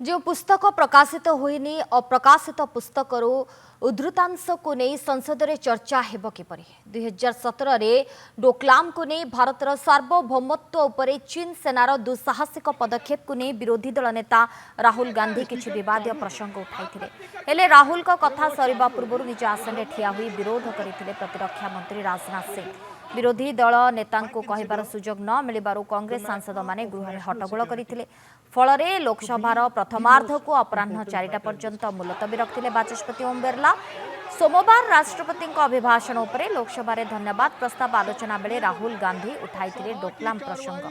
जो पुस्तक प्रकाशित होइनी अप्रकाशित पुस्तक उद्धृतांश को नहीं संसद में चर्चा हेब किपरि 2017 रे डोकलाम को नहीं भारतर सार्वभौमत्व उपरे चीन सेनार दुस्साहसिक पदक्षेप को नहीं विरोधी दल नेता राहुल गांधी किछि विवादीय प्रसंग उठाइथिले हेले राहुल को कथा सरिबा पूर्व निज आसन ठिया हुई विरोध करथिले प्रतिरक्षा मंत्री राजनाथ सिंह। विरोधी दल नेता कहबार सुजोग न मिलबारु कांग्रेस सांसद माने गृह में हट्टगोल करथिले फलरे लोकसभार प्रथमार्ध को अपराह्न 4टा पर्यंत मुलतवी रखिले बाचस्पति ओम बिरला। सोमवार राष्ट्रपति अभिभाषण उपरे लोकसभा धन्यवाद प्रस्ताव आलोचना बेले राहुल गांधी उठाइथिले डोकलाम प्रसंग।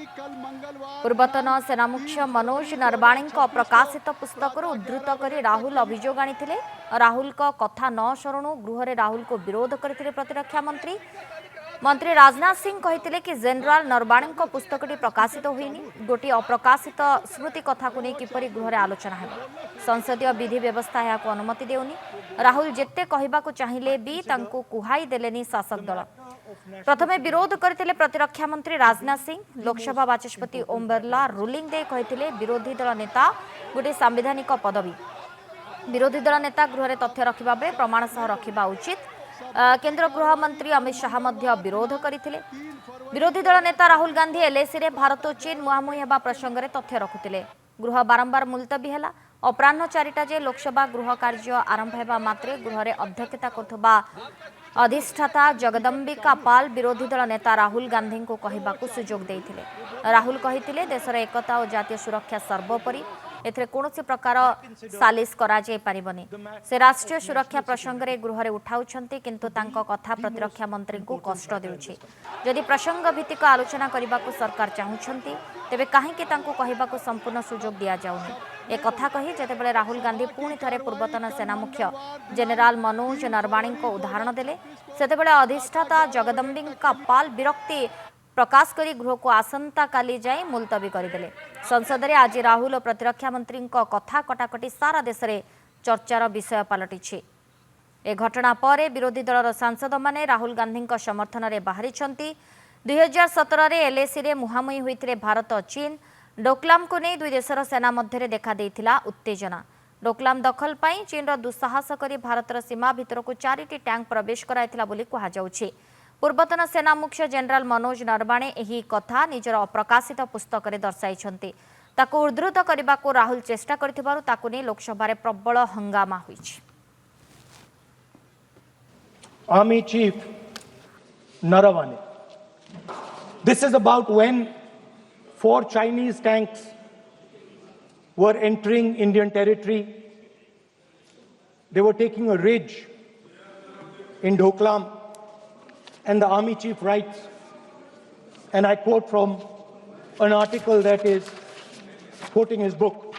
पूर्वतन सेनामुख्य मनोज नरवाणे अप्रकाशित पुस्तक उद्धृत कर राहुल अभियोग आनिथिले। राहुल को कथा न शरणु गृह राहुल को विरोध करथिले प्रतिरक्षा मंत्री राजनाथ सिंह कहिथिले कि जनरल नरवाणे पुस्तकटी प्रकाशित होइनी गोटी अप्रकाशित स्मृति कथा को नहीं किपरि गृह आलोचना है। संसदीय विधि व्यवस्था यहाँ को अनुमति देउनी। राहुल जेते कहबाको चाहिए भी तांको कुहाई देलेनी शासक दल। प्रथमे विरोध करथिले प्रतिरक्षा मंत्री राजनाथ सिंह। लोकसभा बाचस्पति ओम बिरला रूलिंग दे कहिथिले विरोधी दल नेता गोटे सांविधानिक पदवी। विरोधी दल नेता गृह तथ्य रखिबा बेले प्रमाण सह रखिबा उचित। केंद्र गृह मंत्री अमित शाह मध्य विरोध करथिले। विरोधी दल नेता राहुल गांधी एलएसी रे भारत और चीन मुहांमुही हेबा प्रसंग रे तथ्य रखुतिले। गृह बारंबार मुलतवी हैला। अपराह्न 4टा जे लोकसभा गृह कार्य आरंभ हेबा मात्रे गृह रे अध्यक्षता करथबा अधिष्ठाता जगदम्बिका पाल विरोधी दल नेता राहुल गांधी को कहबाकू सुजोग देथिले। राहुल कहिथिले देशर एकता और जातीय सुरक्षा सर्वोपरि एथरे कोनोसी प्रकार सालिस करा जाय परिबनी। से राष्ट्रीय सुरक्षा प्रसंग रे गृह रे उठाउछंती किंतु तांको कथा प्रतिरक्षा मंत्री को कष्ट देउछि। यदि प्रसंग भित्तिक आलोचना करबाकू सरकार चाहुछंती तेबे काहेकि तांको कहबाकू संपूर्ण सुजोग दिया जाउनी। ए कथा कही जेतेबेले राहुल गांधी पुणी थरे पूर्वतन सेना मुख्य जनरल मनोज नरवाणे को उदाहरण देले सेतेबेले अधिष्ठाता जगदम्बिका पाल विरक्ति प्रकाश करी गृह को आसंता काली जाए मुलतवी करदेले। संसद में आज राहुल और प्रतिरक्षा मंत्री कथा कटाकटी सारा देश में चर्चार विषय पलटि। ए घटना पर विरोधी दलर सांसद माने राहुल गांधी समर्थन में बाहरी। 2017 रे एलएसी रे मुहांमुही होइथिले भारत और चीन। डोकलाम को नहीं दुई देशर सेना मध्य देखा देइथिला उत्तेजना। डोकलाम दखल पाई चीन दुस्साहस करी भारतर सीमा भितर को 4टी टैंक प्रवेश कराइथिला बोली कहाजाउछि। पूर्वतन सेना मुख्य जनरल मनोज नरवाणे एही कथा निजर अप्रकाशित पुस्तक रे दर्शाइछंती। ताको उद्धृत करबाको राहुल चेष्टा करथिबारु ताको नै लोकसभा रे प्रबल हंगामा होइछि। Army Chief Narawane. This is about when 4 Chinese tanks were entering Indian territory. They were taking a ridge in Doklam. And the Army Chief writes, and I quote from an article that is quoting his book.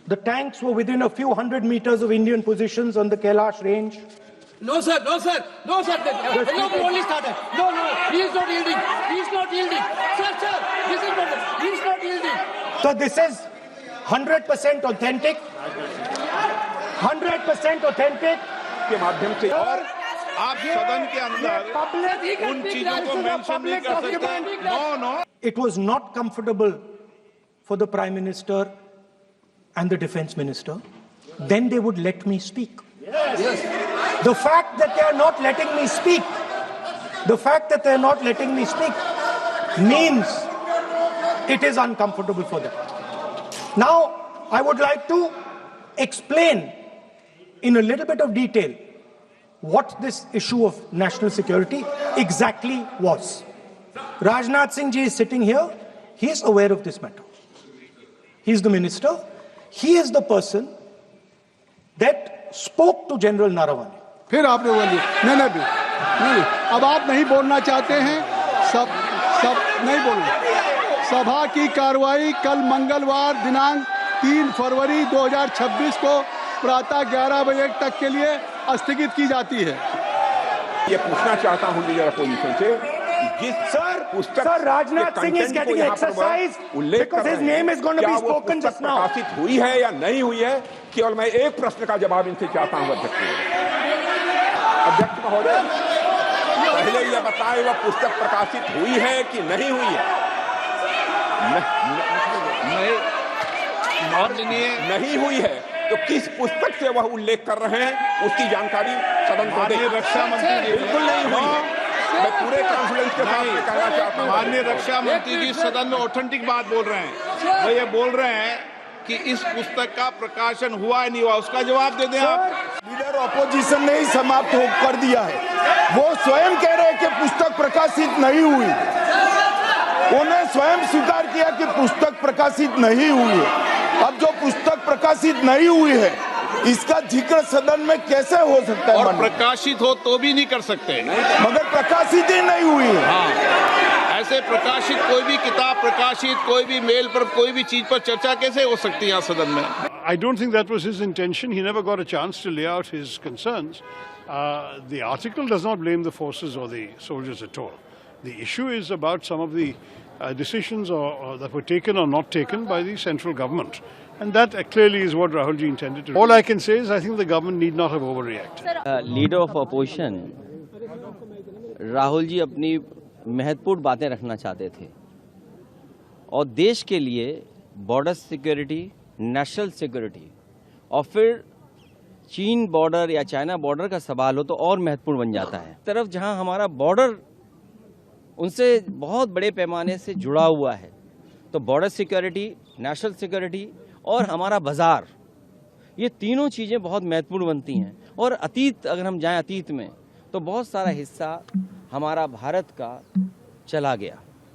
The tanks were within a few hundred meters of Indian positions on the Kailash range. No, sir, no, sir, no, sir. Only started. No, he is not yielding. He is not yielding. Sir, this is not. He is not yielding. So this is 100% authentic. 100% authentic. के माध्यम से और आप सदन के अंदर उन चीजों को मेंशन नहीं कर सकते। No It was not comfortable for the Prime Minister and the Defence Minister. Then they would let me speak. yes. The fact that they are not letting me speak, means it is uncomfortable for them. Now, I would like to explain in a little bit of detail what this issue of national security exactly was. Rajnath Singh ji is sitting here. He is aware of this matter. He is the minister. He is the person that spoke to General Narawane. फिर आपने बोली नहीं, अब आप नहीं बोलना चाहते हैं। सब नहीं बोलना। सभा की कार्रवाई कल मंगलवार दिनांक 3 फरवरी 2026 को प्रातः 11 बजे तक के लिए स्थगित की जाती है। ये पूछना चाहता हूं लीडर अपोजिशन से Sir, Rajnath Singh is getting exercise because his name is going to be spoken just now. प्रकाशित हुई है या नहीं हुई है, केवल मैं एक प्रश्न का जवाब इनसे चाहता हूं अध्यक्ष महोदय। पहले ये बताएं वह पुस्तक प्रकाशित हुई है कि नहीं हुई है। नहीं, माननीय नहीं हुई है तो किस पुस्तक से वह उल्लेख कर रहे हैं उसकी जानकारी सदन को दें। माननीय रक्षा मंत्री जी, बिल्कुल नहीं हुई। मैं पूरे कॉन्फिडेंस के साथ में कहना चाहता हूं। माननीय रक्षा मंत्री जी सदन में ऑथेंटिक बात बोल रहे हैं। वो ये बोल रहे हैं कि इस पुस्तक का प्रकाशन हुआ है नहीं हुआ, उसका जवाब दे दें आप। लीडर ऑपोजिशन ने ही समाप्त कर दिया है। वो स्वयं कह रहे हैं कि पुस्तक प्रकाशित नहीं हुई। उन्हें स्वयं स्वीकार किया कि पुस्तक प्रकाशित नहीं हुई है। अब जो पुस्तक प्रकाशित नहीं हुई है इसका जिक्र सदन में कैसे हो सकता है? और प्रकाशित हो तो भी नहीं कर सकते, मगर प्रकाशित ही नहीं हुई है। हाँ, ऐसे प्रकाशित कोई भी किताब प्रकाशित, कोई भी मेल पर, कोई भी चीज पर चर्चा कैसे हो सकती है यहाँ सदन में? I don't think that was his intention. He never got a chance to lay out his concerns. The article does not blame the forces or the soldiers at all. The issue is about some of the decisions that were taken or not taken by the central government. And that clearly is what Rahul ji intended to do. All I can say is I think the government need not have overreacted. Leader of opposition Rahul ji अपनी महत्वपूर्ण बातें रखना चाहते थे और देश के लिए बॉर्डर सिक्योरिटी, नेशनल सिक्योरिटी और फिर चीन बॉर्डर या चाइना बॉर्डर का सवाल हो तो और महत्वपूर्ण बन जाता है। तरफ जहां हमारा बॉर्डर उनसे बहुत बड़े पैमाने से जुड़ा हुआ है तो बॉर्डर सिक्योरिटी, नेशनल सिक्योरिटी और हमारा बाजार, ये तीनों चीज़ें बहुत महत्वपूर्ण बनती हैं। और अतीत, अगर हम जाएं अतीत में तो बहुत सारा हिस्सा हमारा भारत का चला गया।